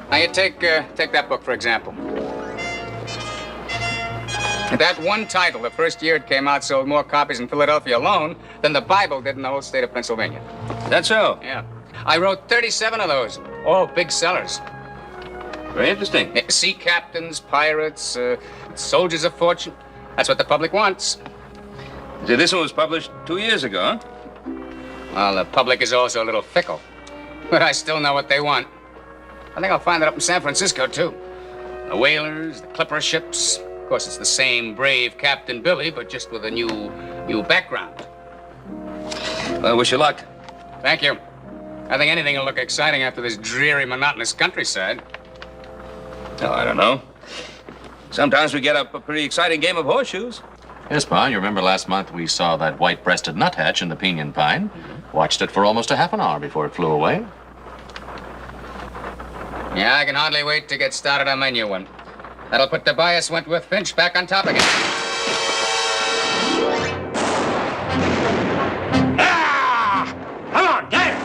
Now, you take that book, for example. That one title, the first year it came out, sold more copies in Philadelphia alone than the Bible did in the whole state of Pennsylvania. That's so? Yeah. I wrote 37 of those, all big sellers. Very interesting. Sea captains, pirates, soldiers of fortune. That's what the public wants. So this one was published 2 years ago, huh? Well, the public is also a little fickle. But I still know what they want. I think I'll find that up in San Francisco, too. The whalers, the clipper ships. Of course, it's the same brave Captain Billy, but just with a new background. Well, wish you luck. Thank you. I think anything will look exciting after this dreary, monotonous countryside. Oh, I don't know. Sometimes we get up a pretty exciting game of horseshoes. Yes, Pa, you remember last month we saw that white-breasted nuthatch in the pinyon pine. Watched it for almost a half an hour before it flew away. Yeah, I can hardly wait to get started on my new one. That'll put Tobias Wentworth Finch back on top again. Ah! Come on, get it!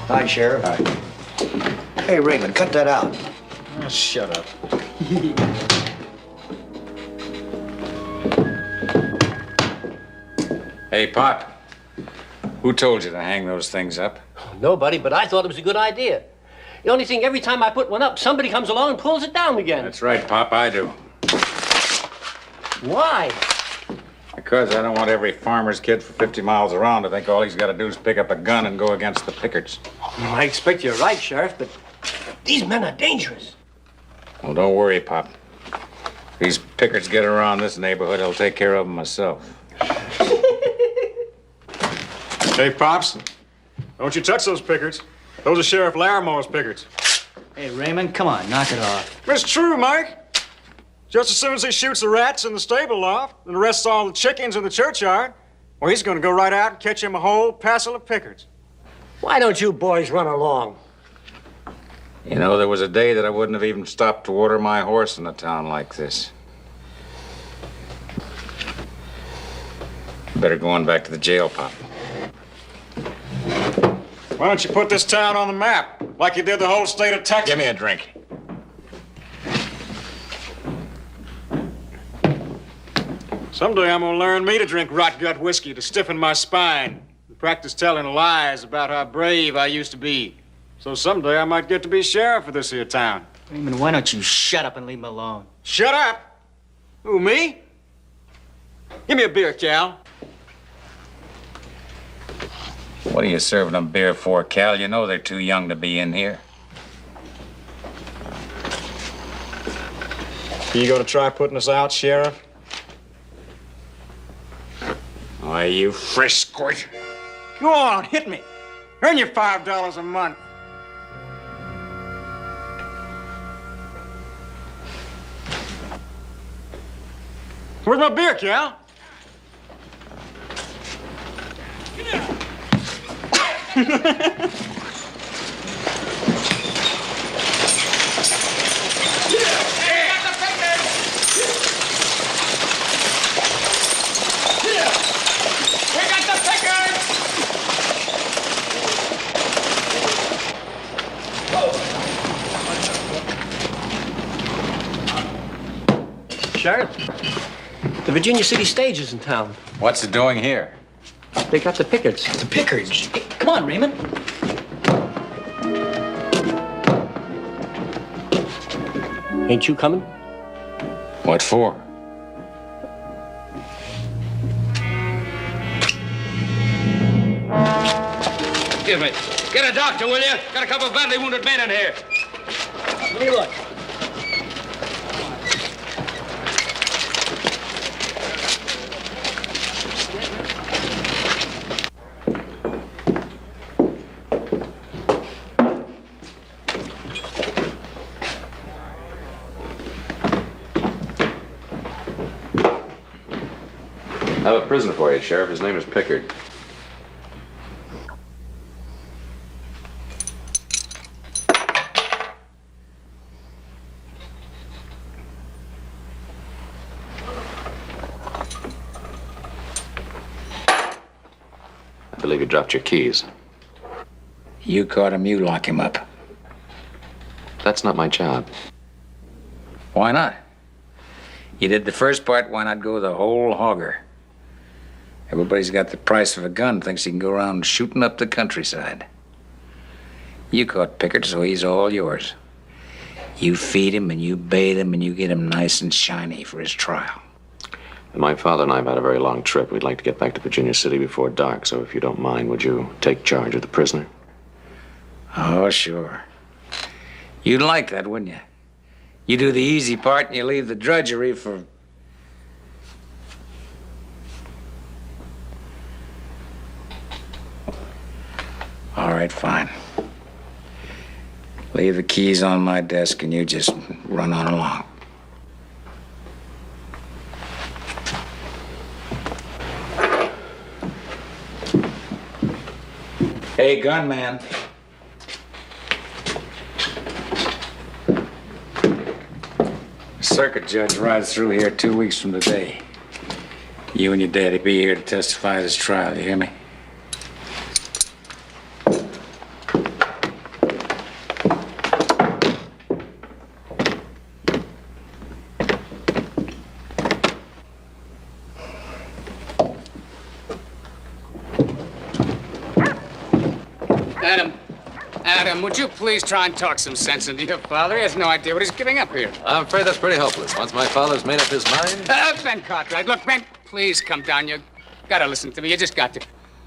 Hi, Sheriff. Hi. Hey, Raymond, cut that out. Oh, shut up. Hey, Pop. Who told you to hang those things up? Nobody, but I thought it was a good idea. The only thing, every time I put one up, somebody comes along and pulls it down again. That's right, Pop, I do. Why? Because I don't want every farmer's kid for 50 miles around to think all he's got to do is pick up a gun and go against the Pickards. I expect you're right, Sheriff, but these men are dangerous. Well, don't worry, Pop. If these Pickards get around this neighborhood, I'll take care of them myself. Hey, Pops, don't you touch those Pickards. Those are Sheriff Laramore's Pickards. Hey, Raymond, come on, knock it off. It's true, Mike. Just as soon as he shoots the rats in the stable loft and arrests all the chickens in the churchyard, well, he's going to go right out and catch him a whole passel of Pickards. Why don't you boys run along? You know, there was a day that I wouldn't have even stopped to water my horse in a town like this. Better go on back to the jail, Pop. Why don't you put this town on the map, like you did the whole state of Texas? Give me a drink. Someday I'm gonna learn me to drink rot-gut whiskey to stiffen my spine and practice telling lies about how brave I used to be. So someday I might get to be sheriff of this here town. Raymond, why don't you shut up and leave him alone? Shut up! Who, me? Give me a beer, Cal. What are you serving them beer for, Cal? You know they're too young to be in here. You gonna try putting us out, Sheriff? Why, you fresh squirt. Go on, hit me. Earn your $5 a month. Where's my beer, Cal? Sheriff, the Virginia City stage is in town. What's it doing here? They got the Pickards. The Pickards. Hey, come on, Raymond. Ain't you coming? What for? Excuse me. Get a doctor, will you? Got a couple of badly wounded men in here. Let me look. I have a prisoner for you, Sheriff. His name is Pickard. I believe you dropped your keys. You caught him, you lock him up. That's not my job. Why not? You did the first part, why not go the whole hogger? Everybody's got the price of a gun, thinks he can go around shooting up the countryside. You caught Pickard, so he's all yours. You feed him and you bathe him and you get him nice and shiny for his trial. My father and I have had a very long trip. We'd like to get back to Virginia City before dark, so if you don't mind, would you take charge of the prisoner? Oh, sure. You'd like that, wouldn't you? You do the easy part and you leave the drudgery for... All right, fine. Leave the keys on my desk and you just run on along. Hey, gunman. Circuit judge rides through here 2 weeks from today. You and your daddy be here to testify at his trial, you hear me? Adam, would you please try and talk some sense into your father? He has no idea what he's giving up here. I'm afraid that's pretty hopeless. Once my father's made up his mind... Ben Cartwright, look, Ben, please come down. You gotta listen to me. You just got to.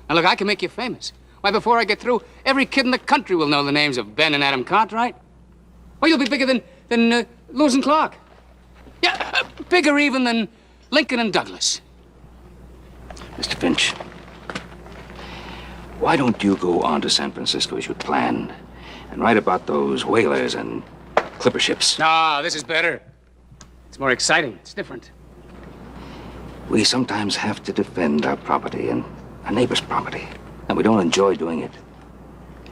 Now, look, I can make you famous. Why, before I get through, every kid in the country will know the names of Ben and Adam Cartwright. Well, you'll be bigger than Lewis and Clark. Yeah, bigger even than Lincoln and Douglas. Mr. Finch, why don't you go on to San Francisco as you planned and write about those whalers and clipper ships? No, this is better. It's more exciting. It's different. We sometimes have to defend our property and our neighbor's property, and we don't enjoy doing it.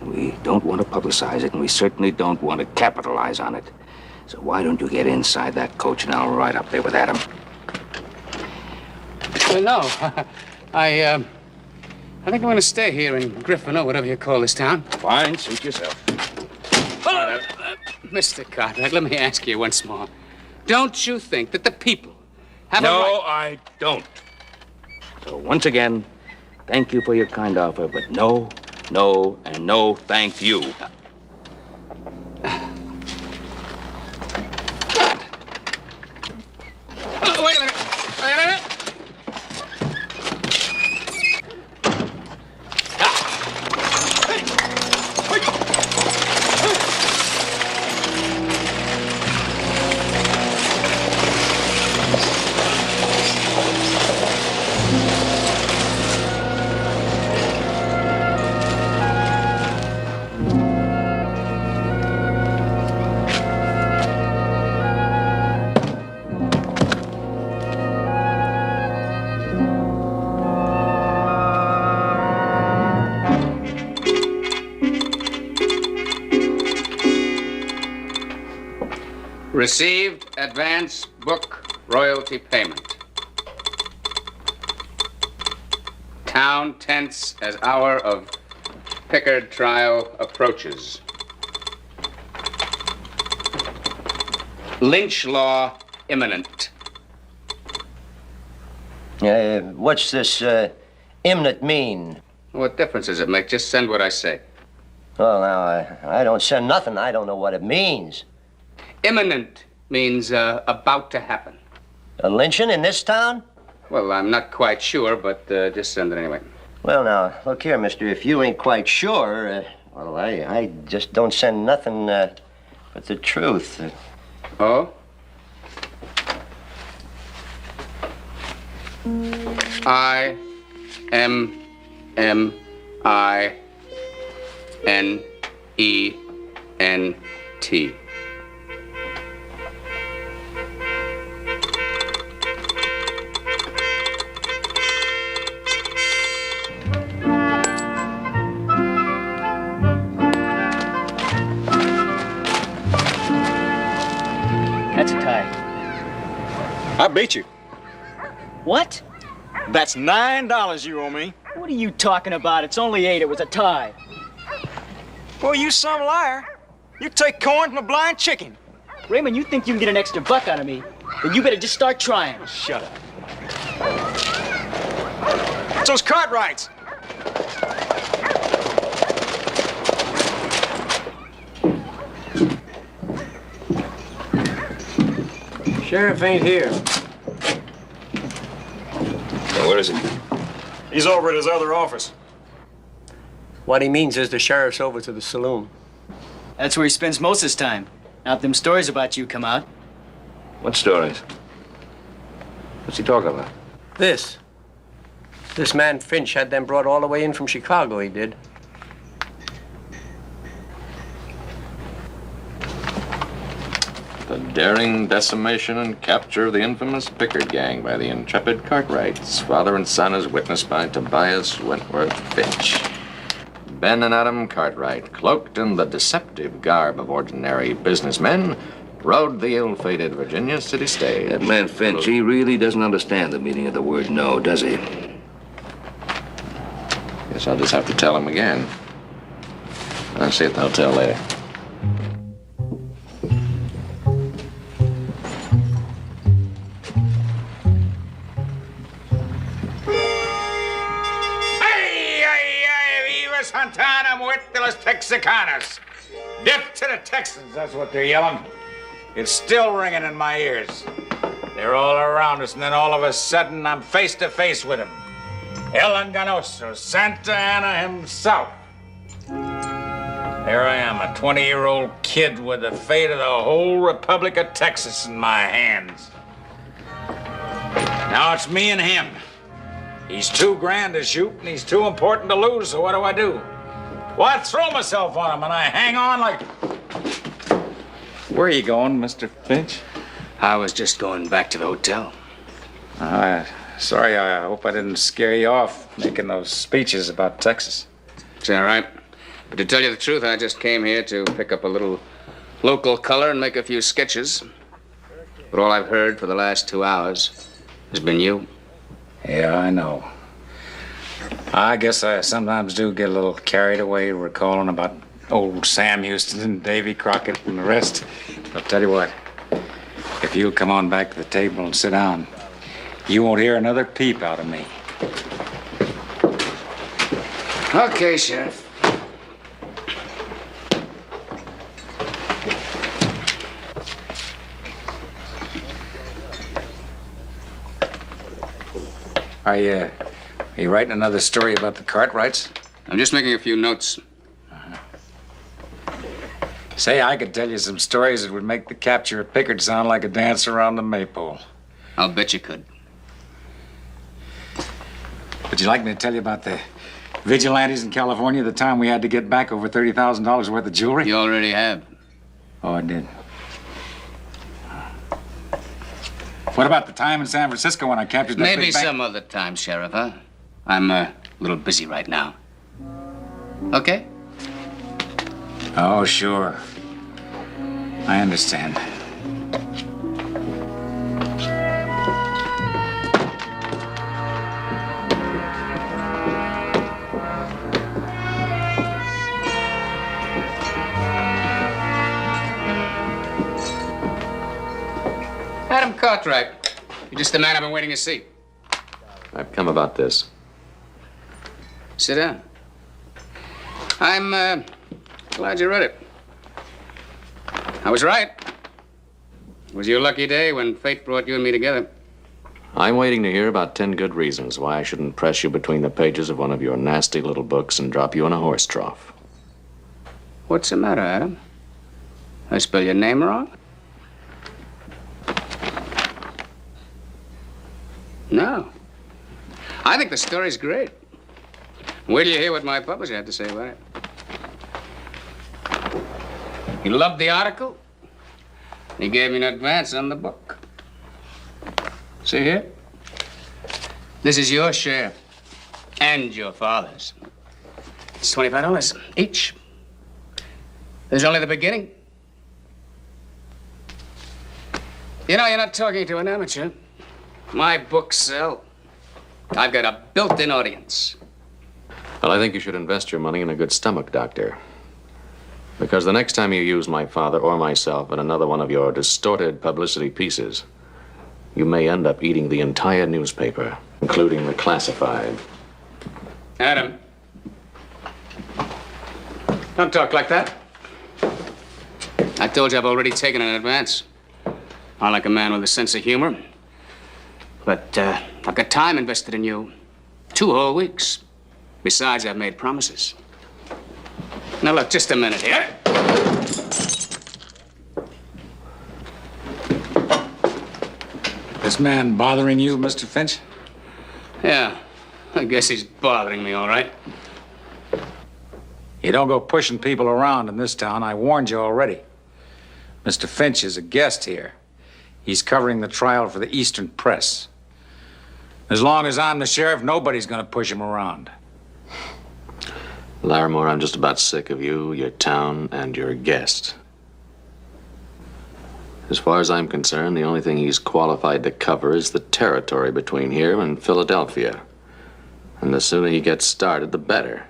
We don't want to publicize it, and we certainly don't want to capitalize on it. So why don't you get inside that coach and I'll ride up there with Adam? No, I think I'm going to stay here in Griffin or whatever you call this town. Fine, suit yourself. Mr. Cartwright, let me ask you once more. Don't you think that the people have a No, right... I don't. So once again, thank you for your kind offer, but no, no, and no thank you. Wait a minute. Wait a minute. Received advance book royalty payment. Town tense as hour of Pickard trial approaches. Lynch law imminent. What's this imminent mean? What difference does it make? Just send what I say. Well, now, I don't send nothing. I don't know what it means. Imminent means about to happen. A lynching in this town? Well, I'm not quite sure, but just send it anyway. Well, now, look here, mister. If you ain't quite sure, well, I just don't send nothing but the truth. Oh? I-M-M-I-N-E-N-T. That's a tie. I beat you. What? That's $9 you owe me. What are you talking about? It's only 8. It was a tie. Well, you some liar. You take corn from a blind chicken. Raymond, you think you can get an extra buck out of me? Then you better just start trying. Shut up. It's those Cartwrights. Sheriff ain't here. Now, where is he? He's over at his other office. What he means is the sheriff's over to the saloon. That's where he spends most of his time. Now if them stories about you come out. What stories? What's he talking about? This man Finch had them brought all the way in from Chicago, he did. The daring decimation and capture of the infamous Pickard gang by the intrepid Cartwrights, father and son as witnessed by Tobias Wentworth Finch. Ben and Adam Cartwright, cloaked in the deceptive garb of ordinary businessmen, rode the ill-fated Virginia city stage. That man Finch, he really doesn't understand the meaning of the word no, does he? Guess I'll just have to tell him again. I'll see you at the hotel later. Santana muerte los Texicanos. Death to the Texans, that's what they're yelling. It's still ringing in my ears. They're all around us, and then all of a sudden, I'm face to face with him. El Enganoso, Santa Anna himself. There I am, a 20-year-old kid with the fate of the whole Republic of Texas in my hands. Now it's me and him. He's too grand to shoot, and he's too important to lose, so what do? Well, I throw myself on him, and I hang on like... Where are you going, Mr. Finch? I was just going back to the hotel. Sorry, I hope I didn't scare you off making those speeches about Texas. It's all right. But to tell you the truth, I just came here to pick up a little local color and make a few sketches. But all I've heard for the last 2 hours has been you. Yeah, I know. I guess I sometimes do get a little carried away recalling about old Sam Houston and Davy Crockett and the rest. I'll tell you what, if you'll come on back to the table and sit down, you won't hear another peep out of me. Okay, Sheriff. Are you writing another story about the Cartwrights? I'm just making a few notes. Say, I could tell you some stories that would make the capture of Pickard sound like a dance around the maypole. I'll bet you could. Would you like me to tell you about the vigilantes in California, the time we had to get back over $30,000 worth of jewelry? You already have. Oh, I did. What about the time in San Francisco when I captured that Maybe big bank? some other time, Sheriff, huh? I'm a little busy right now. Okay? Oh, sure. I understand. Adam Cartwright. You're just the man I've been waiting to see. I've come about this. Sit down. I'm glad you read it. I was right. It was your lucky day when fate brought you and me together. I'm waiting to hear about 10 good reasons why I shouldn't press you between the pages of one of your nasty little books and drop you in a horse trough. What's the matter, Adam? I spell your name wrong? No. I think the story's great. Wait till you hear what my publisher had to say about it. He loved the article. He gave me an advance on the book. See here? This is your share. And your father's. It's $25 each. This is only the beginning. You know, you're not talking to an amateur. My books sell. I've got a built-in audience. Well, I think you should invest your money in a good stomach doctor. Because the next time you use my father or myself in another one of your distorted publicity pieces, you may end up eating the entire newspaper, including the classified. Adam. Don't talk like that. I told you I've already taken an advance. I like a man with a sense of humor. But I've got time invested in you. 2 whole weeks. Besides, I've made promises. Now, look, just a minute here. This man bothering you, Mr. Finch? Yeah, I guess he's bothering me, all right. You don't go pushing people around in this town. I warned you already. Mr. Finch is a guest here. He's covering the trial for the Eastern Press. As long as I'm the sheriff, nobody's gonna push him around. Laramore, I'm just about sick of you, your town, and your guest. As far as I'm concerned, the only thing he's qualified to cover is the territory between here and Philadelphia. And the sooner he gets started, the better.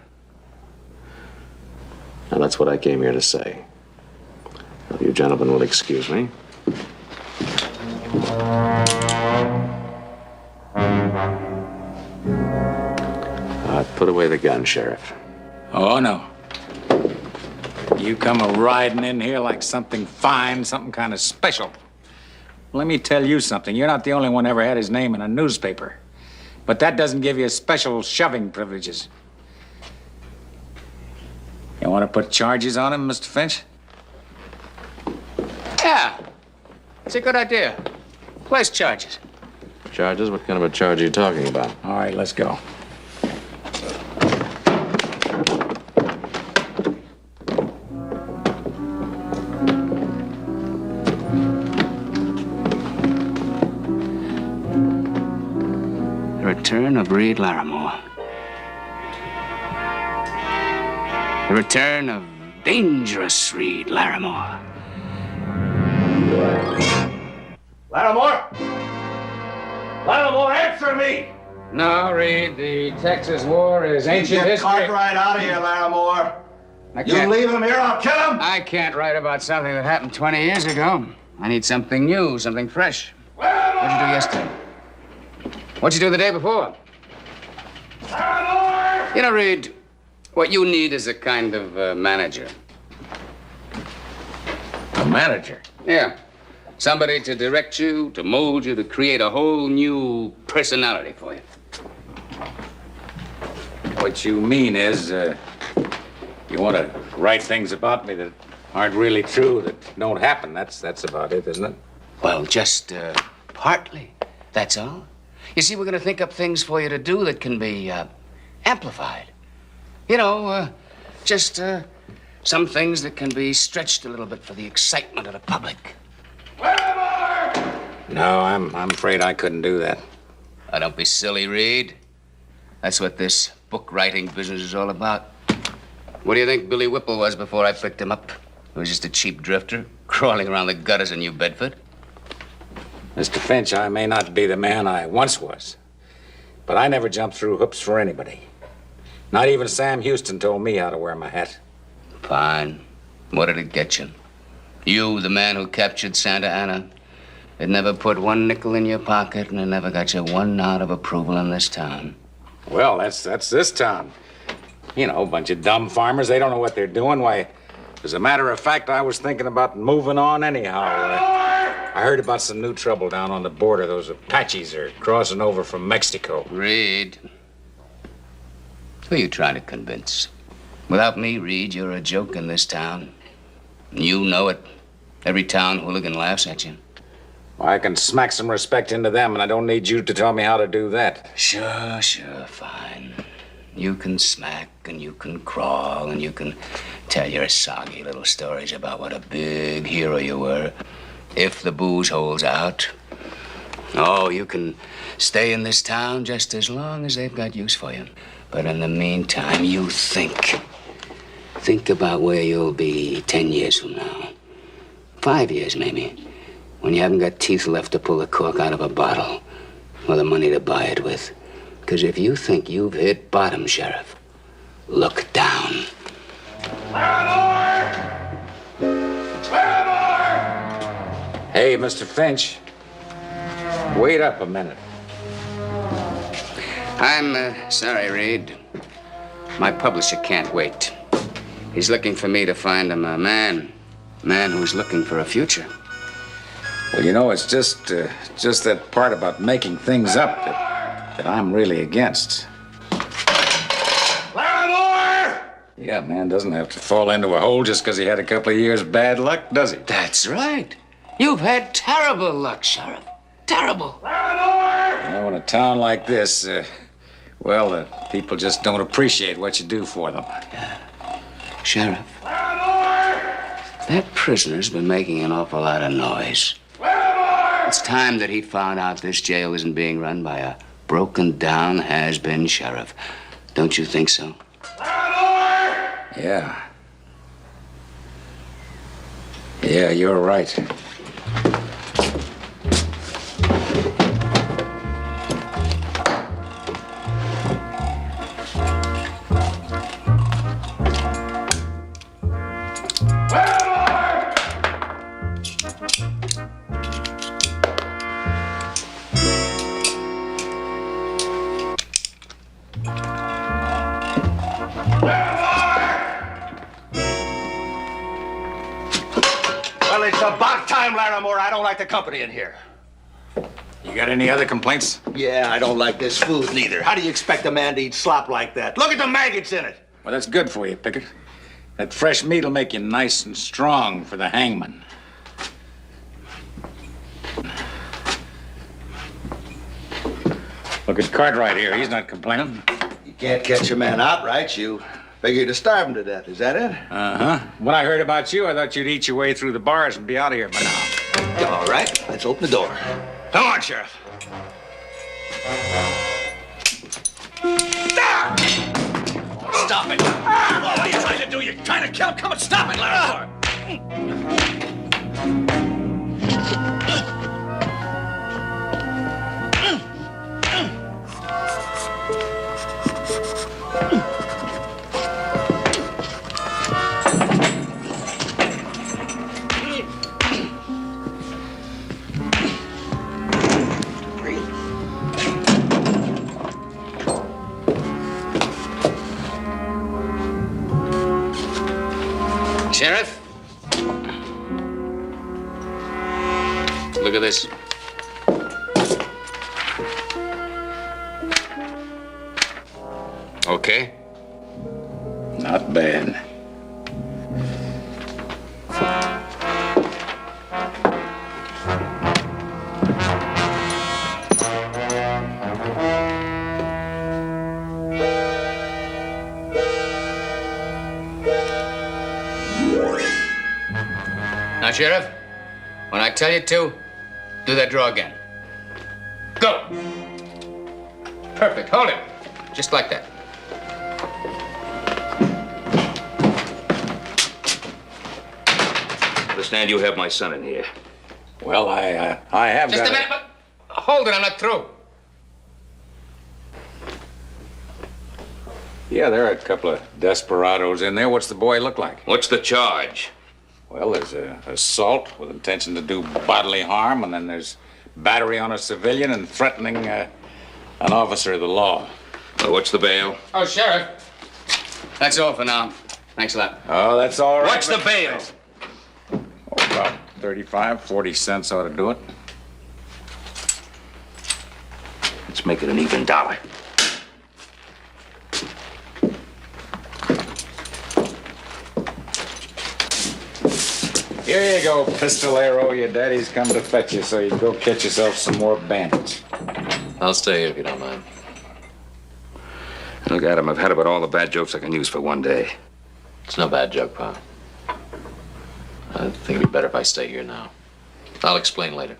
Now, that's what I came here to say. If you gentlemen will excuse me. Put away the gun, Sheriff. Oh, no. You come a-riding in here like something fine, something kind of special. Let me tell you something. You're not the only one ever had his name in a newspaper. But that doesn't give you special shoving privileges. You want to put charges on him, Mr. Finch? Yeah, it's a good idea. Place charges. Charges? What kind of a charge are you talking about? All right, let's go. The return of Reed Laramore. The return of dangerous Reed Laramore. Laramore! Laramore, answer me! No, Reed, the Texas War is ancient history. Cartwright out of here, Laramore. You leave him here, I'll kill him! I can't write about something that happened 20 years ago. I need something new, something fresh. What'd you do yesterday? What'd you do the day before? Laramore! You know, Reed, what you need is a kind of manager. A manager? Yeah. Somebody to direct you, to mold you, to create a whole new personality for you. What you mean is, you want to write things about me that aren't really true, that don't happen. That's about it, isn't it? Well, just partly. That's all. You see, we're going to think up things for you to do that can be amplified. You know, just some things that can be stretched a little bit for the excitement of the public. No, I'm afraid I couldn't do that. Oh, don't be silly, Reed. That's what this book writing business is all about. What do you think Billy Whipple was before I picked him up? He was just a cheap drifter, crawling around the gutters of New Bedford. Mr. Finch, I may not be the man I once was, but I never jumped through hoops for anybody. Not even Sam Houston told me how to wear my hat. Fine. What did it get you? You, the man who captured Santa Ana, it never put one nickel in your pocket, and it never got you one nod of approval in this town. Well, that's this town. You know, a bunch of dumb farmers. They don't know what they're doing. Why, as a matter of fact, I was thinking about moving on anyhow. I heard about some new trouble down on the border. Those Apaches are crossing over from Mexico. Reed, who are you trying to convince? Without me, Reed, you're a joke in this town. You know it. Every town hooligan laughs at you. Well, I can smack some respect into them, and I don't need you to tell me how to do that. Sure, fine. You can smack, and you can crawl, and you can tell your soggy little stories about what a big hero you were. If the booze holds out. Oh, you can stay in this town just as long as they've got use for you. But in the meantime, you think. Think about where you'll be 10 years from now. 5 years, maybe. When you haven't got teeth left to pull the cork out of a bottle. Or the money to buy it with. Because if you think you've hit bottom, Sheriff, look down. Laramore! Laramore! Hey, Mr. Finch. Wait up a minute. I'm sorry, Reed. My publisher can't wait. He's looking for me to find him a man who's looking for a future. Well, you know, it's just that part about making things up that I'm really against. Laramore! Yeah, man doesn't have to fall into a hole just because he had a couple of years bad luck, does he? That's right. You've had terrible luck, Sheriff. Terrible. Laramore! You know, in a town like this, people just don't appreciate what you do for them. Sheriff, Laramore! that prisoner's been making an awful lot of noise. Laramore! It's time that he found out this jail isn't being run by a broken-down, has-been sheriff. Don't you think so? Laramore! Yeah. Yeah, you're right. Well, it's about time, Laramore. I don't like the company in here. You got any other complaints? Yeah, I don't like this food neither. How do you expect a man to eat slop like that? Look at the maggots in it. Well, that's good for you, Pickett. That fresh meat will make you nice and strong for the hangman. Look at Cartwright here. He's not complaining. You can't catch a man outright. You figure to starve him to death. Is that it? Uh-huh. When I heard about you, I thought you'd eat your way through the bars and be out of here by now. All right, let's open the door. Come on, Sheriff. stop it! What are you trying to do? You're trying to kill him. Come and stop it, Laramore! Sheriff? Look at this. Okay? Not bad. Now, Sheriff, when I tell you to, do that draw again. Go! Perfect. Hold it. Just like that. Understand you have my son in here. Well, I have Just got a minute, but hold it. I'm not through. Yeah, there are a couple of desperados in there. What's the boy look like? What's the charge? Well, there's assault with intention to do bodily harm, and then there's battery on a civilian and threatening an officer of the law. Well, what's the bail? Oh, Sheriff. That's all for now. Thanks a lot. Oh, that's all right. What's the bail? Oh, about 35, 40 cents ought to do it. Let's make it an even dollar. Here you go, pistolero. Your daddy's come to fetch you so you can go catch yourself some more bandits. I'll stay here if you don't mind. Look, Adam, I've had about all the bad jokes I can use for one day. It's no bad joke, Pa. I think it'd be better if I stay here now. I'll explain later.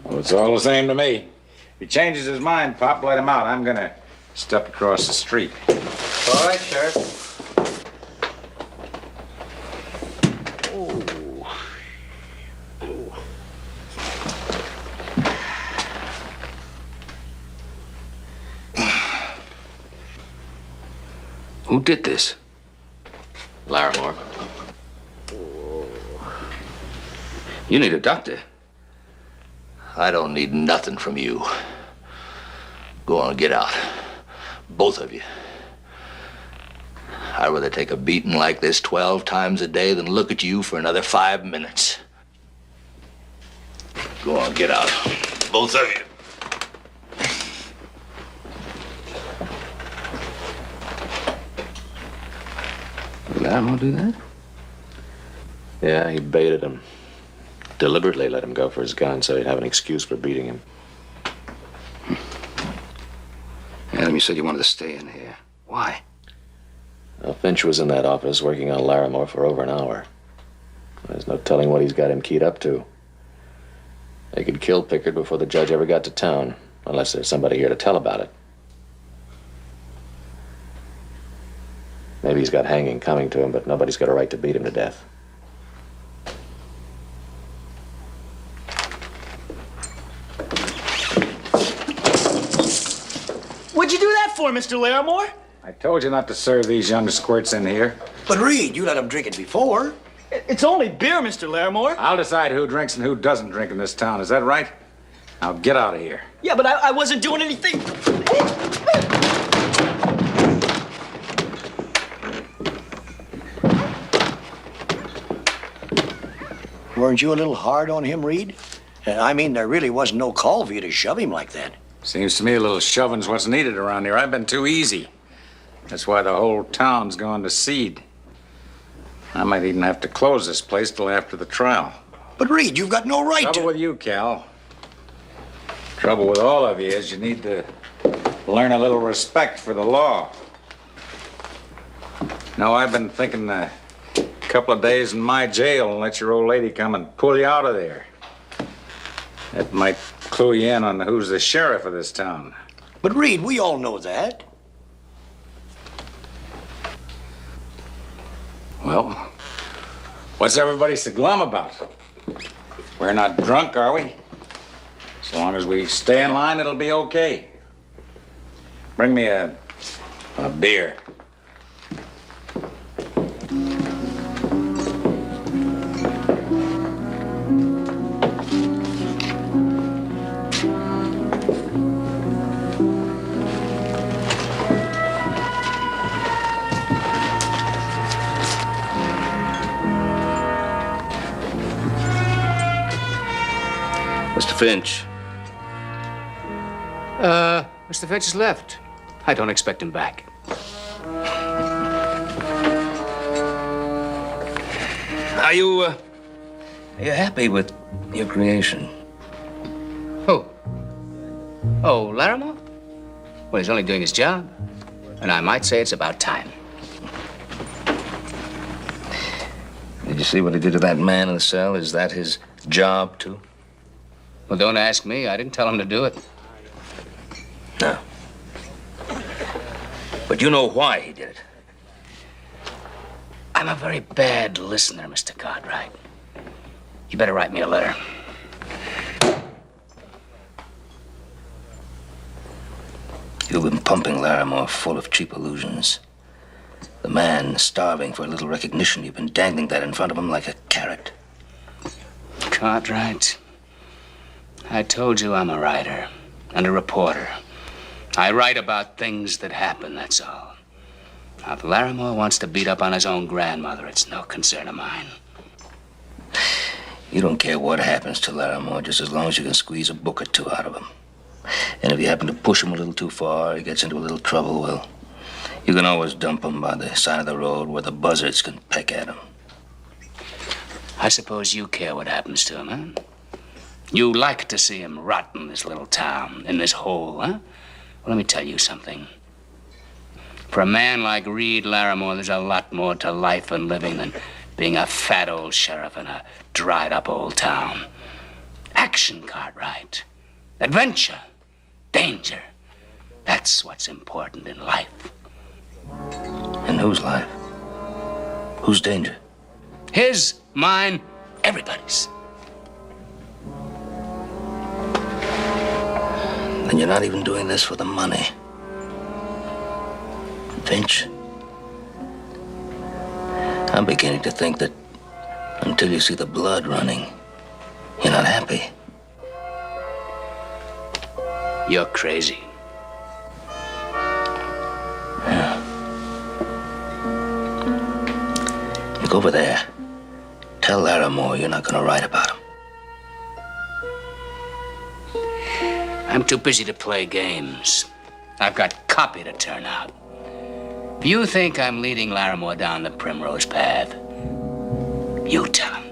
Well, it's all the same to me. If he changes his mind, Pop, let him out. I'm gonna step across the street. All right, Sheriff. Who did this? Laramore. You need a doctor. I don't need nothing from you. Go on, get out. Both of you. I'd rather take a beating like this 12 times a day than look at you for another 5 minutes. Go on, get out. Both of you. Laramore do that? Yeah, he baited him. Deliberately let him go for his gun so he'd have an excuse for beating him. Adam, you said you wanted to stay in here. Why? Well, Finch was in that office working on Laramore for over an hour. There's no telling what he's got him keyed up to. They could kill Pickard before the judge ever got to town, unless there's somebody here to tell about it. Maybe he's got hanging coming to him, but nobody's got a right to beat him to death. What'd you do that for, Mr. Laramore? I told you not to serve these young squirts in here. But Reed, you let him drink it before. It's only beer, Mr. Laramore. I'll decide who drinks and who doesn't drink in this town. Is that right? Now get out of here. Yeah, but I wasn't doing anything. Weren't you a little hard on him, Reed? I mean, there really wasn't no call for you to shove him like that. Seems to me a little shoving's what's needed around here. I've been too easy. That's why the whole town's gone to seed. I might even have to close this place till after the trial. But Reed, you've got no right Trouble to. with you, Cal. Trouble with all of you is you need to learn a little respect for the law. No, I've been thinking a couple of days in my jail and let your old lady come and pull you out of there. That might clue you in on who's the sheriff of this town. But Reed, we all know that. What's everybody so glum about? We're not drunk, are we? As long as we stay in line, it'll be okay. Bring me a beer. Mr. Finch. Mr. Finch has left. I don't expect him back. Are you happy with your creation? Who? Oh, Laramore? Well, he's only doing his job. And I might say it's about time. Did you see what he did to that man in the cell? Is that his job, too? Well, don't ask me. I didn't tell him to do it. No. But you know why he did it. I'm a very bad listener, Mr. Cartwright. You better write me a letter. You've been pumping Laramore full of cheap illusions. The man starving for a little recognition, you've been dangling that in front of him like a carrot. Cartwright, I told you I'm a writer and a reporter. I write about things that happen, that's all. Now, if Laramore wants to beat up on his own grandmother, it's no concern of mine. You don't care what happens to Laramore, just as long as you can squeeze a book or two out of him. And if you happen to push him a little too far, he gets into a little trouble, well, you can always dump him by the side of the road where the buzzards can peck at him. I suppose you care what happens to him, huh? You like to see him rot in this little town, in this hole, huh? Well, let me tell you something. For a man like Reed Laramore, there's a lot more to life and living than being a fat old sheriff in a dried-up old town. Action, Cartwright. Adventure. Danger. That's what's important in life. In whose life? Whose danger? His, mine, everybody's. Then you're not even doing this for the money. Finch, I'm beginning to think that until you see the blood running, you're not happy. You're crazy. Yeah. Look over there. Tell Laramore you're not going to write about him. I'm too busy to play games. I've got copy to turn out. If you think I'm leading Laramore down the primrose path, you tell him.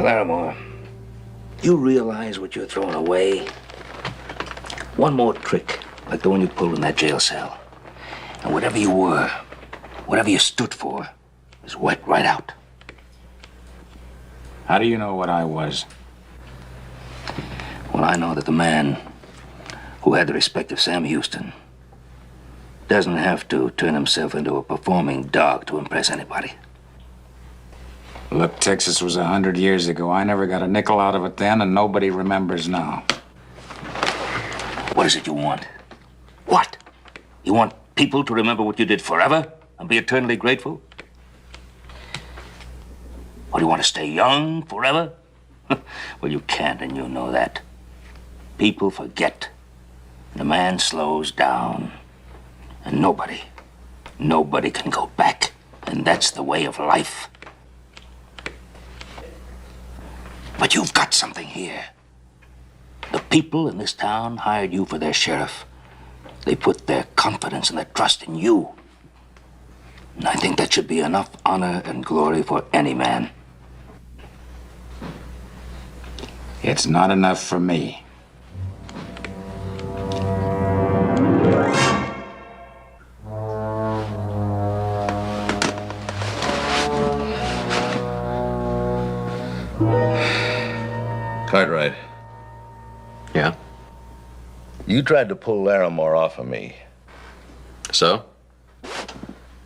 Laramore, you realize what you're throwing away? One more trick, like the one you pulled in that jail cell. And whatever you were, whatever you stood for, is wiped right out. How do you know what I was? Well, I know that the man who had the respect of Sam Houston doesn't have to turn himself into a performing dog to impress anybody. Look, Texas was 100 years ago. I never got a nickel out of it then, and nobody remembers now. What is it you want? What? You want people to remember what you did forever and be eternally grateful? Or do you want to stay young forever? Well, you can't, and you know that. People forget. And a man slows down. And nobody can go back. And that's the way of life. But you've got something here. The people in this town hired you for their sheriff. They put their confidence and their trust in you. And I think that should be enough honor and glory for any man. It's not enough for me. Cartwright. Yeah? You tried to pull Laramore off of me. So?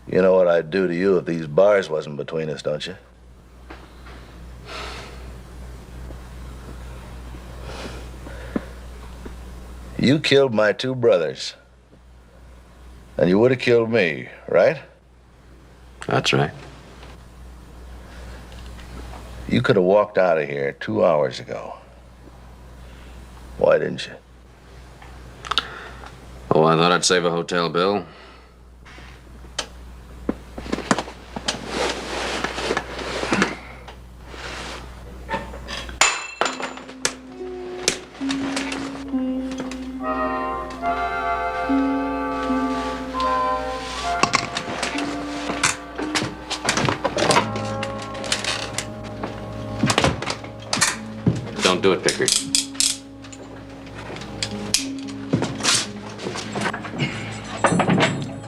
You know what I'd do to you if these bars wasn't between us, don't you? You killed my two brothers. And you would have killed me, right? That's right. You could have walked out of here 2 hours ago. Why didn't you? Oh, I thought I'd save a hotel bill. Don't do it, Pickard.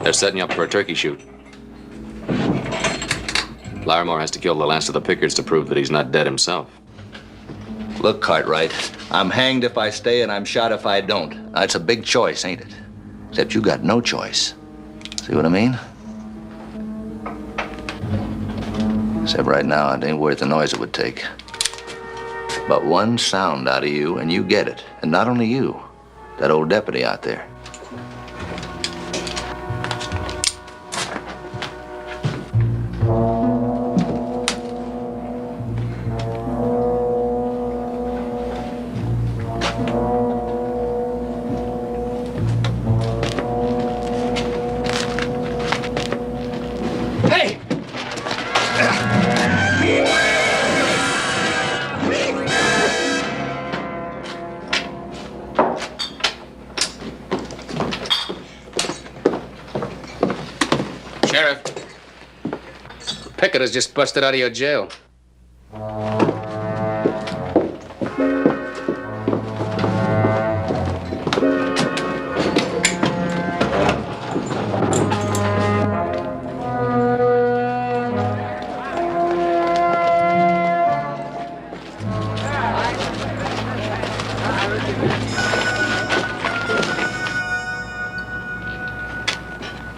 They're setting you up for a turkey shoot. Laramore has to kill the last of the Pickards to prove that he's not dead himself. Look, Cartwright, I'm hanged if I stay and I'm shot if I don't. That's a big choice, ain't it? Except you got no choice. See what I mean? Except right now, it ain't worth the noise it would take. But one sound out of you and you get it. And not only you, that old deputy out there. Sheriff, Pickett has just busted out of your jail.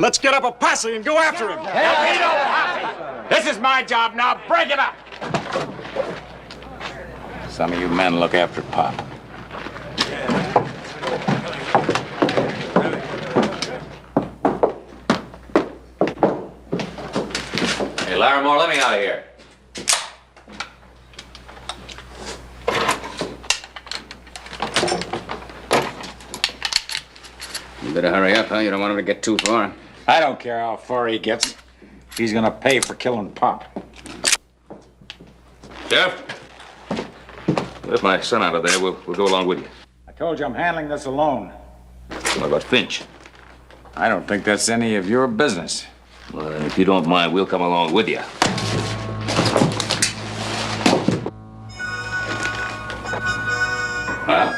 Let's get up a posse and go after him. This is my job now. Break it up. Some of you men look after Pop. Hey, Laramore, let me out of here. You better hurry up, huh? You don't want him to get too far. I don't care how far he gets. He's gonna pay for killing Pop. Jeff, let my son out of there. We'll go along with you. I told you I'm handling this alone. What about Finch? I don't think that's any of your business. Well, then, if you don't mind, we'll come along with you. Well,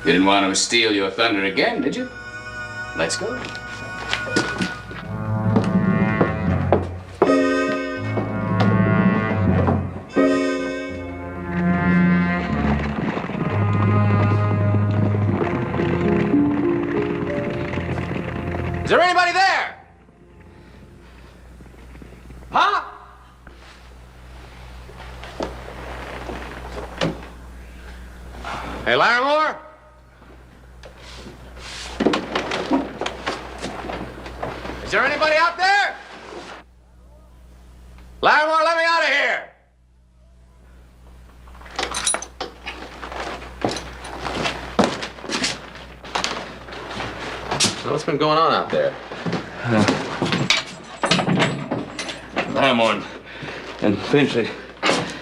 you didn't want to steal your thunder again, did you? Let's go. Is there anybody there? Huh? Hey, Laramore? Is there anybody out there? Laramore, let me out of here! So what's been going on out there? Laramore and Finch,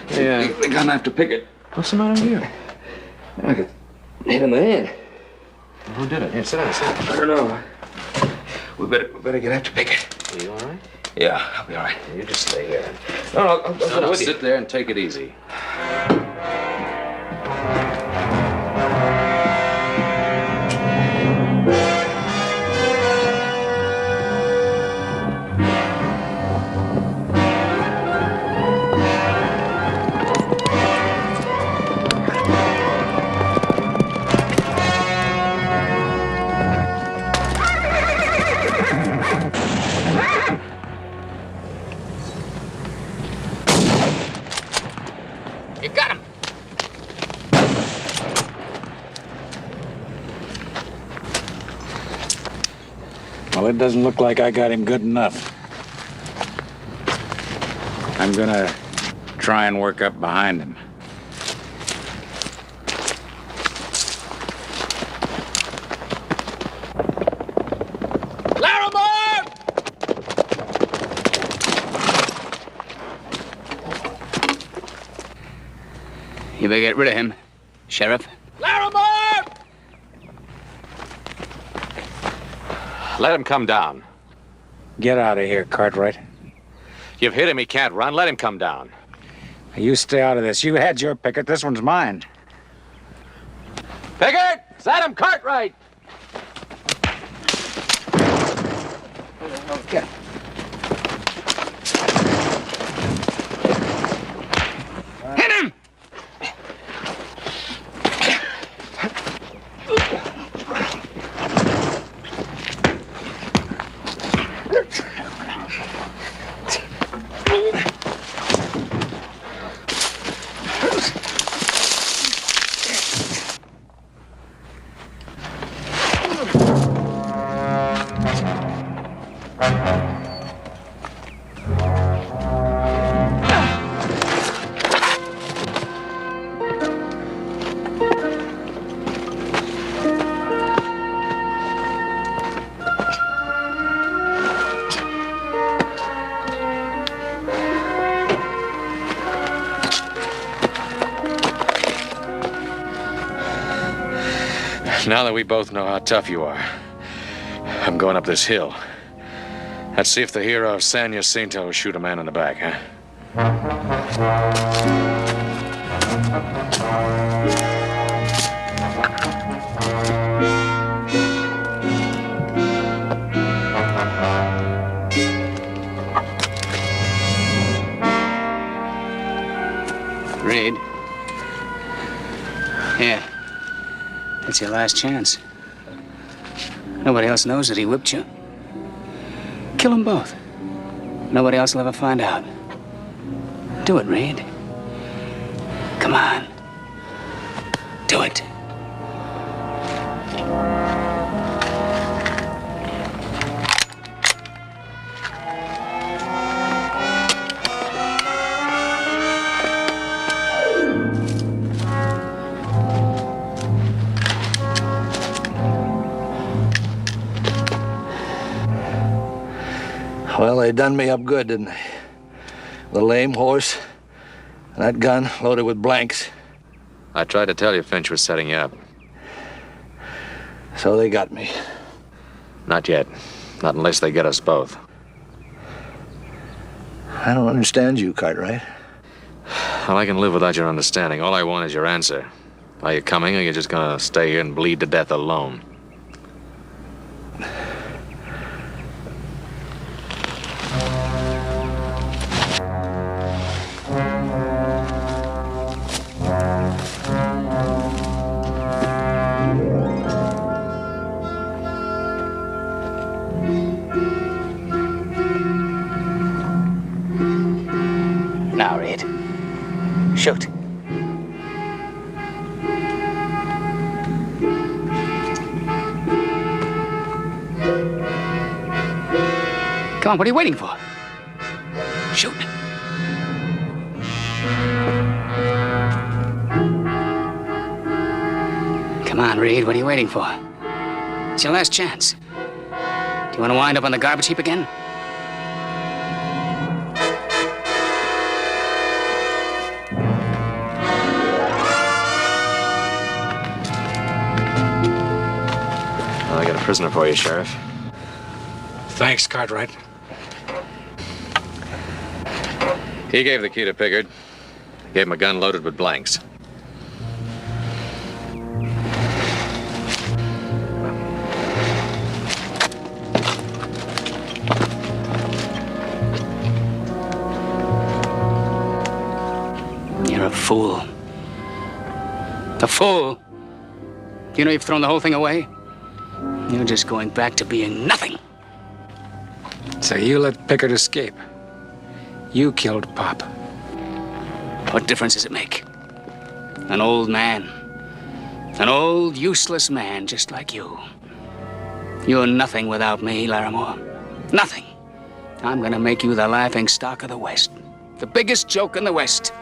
they gone after Pickett. What's the matter with you? I got hit in the head. Who did it? Here, sit down, sit down. I don't know. We better get after Pickett. Are you all right? Yeah, I'll be all right. You just stay there. No, I'll go with you. Sit there and take it easy. You got him. Well, it doesn't look like I got him good enough. I'm gonna try and work up behind him. Laramore! You better get rid of him, Sheriff. Laramore! Let him come down. Get out of here, Cartwright. You've hit him, he can't run. Let him come down. You stay out of this. You had your picket. This one's mine. Pickard! It's Adam Cartwright! Get him. Hit him! Now that we both know how tough you are, I'm going up this hill. Let's see if the hero of San Jacinto will shoot a man in the back, huh? Reed. Here. It's your last chance. Nobody else knows that he whipped you. Kill them both. Nobody else will ever find out. Do it, Reed. Come on. Do it. Well, they done me up good, didn't they? The lame horse and that gun loaded with blanks. I tried to tell you Finch was setting you up. So they got me. Not yet. Not unless they get us both. I don't understand you, Cartwright. Well, I can live without your understanding. All I want is your answer. Are you coming, or are you just gonna stay here and bleed to death alone? Now, Reed. Shoot. Come on, what are you waiting for? Shoot. Come on, Reed, what are you waiting for? It's your last chance. Do you want to wind up on the garbage heap again? I got a prisoner for you, Sheriff. Thanks, Cartwright. He gave the key to Pickard. Gave him a gun loaded with blanks. You're a fool. A fool. You know you've thrown the whole thing away? You're just going back to being nothing. So you let Pickard escape. You killed Pop. What difference does it make? An old man. An old, useless man just like you. You're nothing without me, Laramore. Nothing. I'm gonna make you the laughing stock of the West. The biggest joke in the West.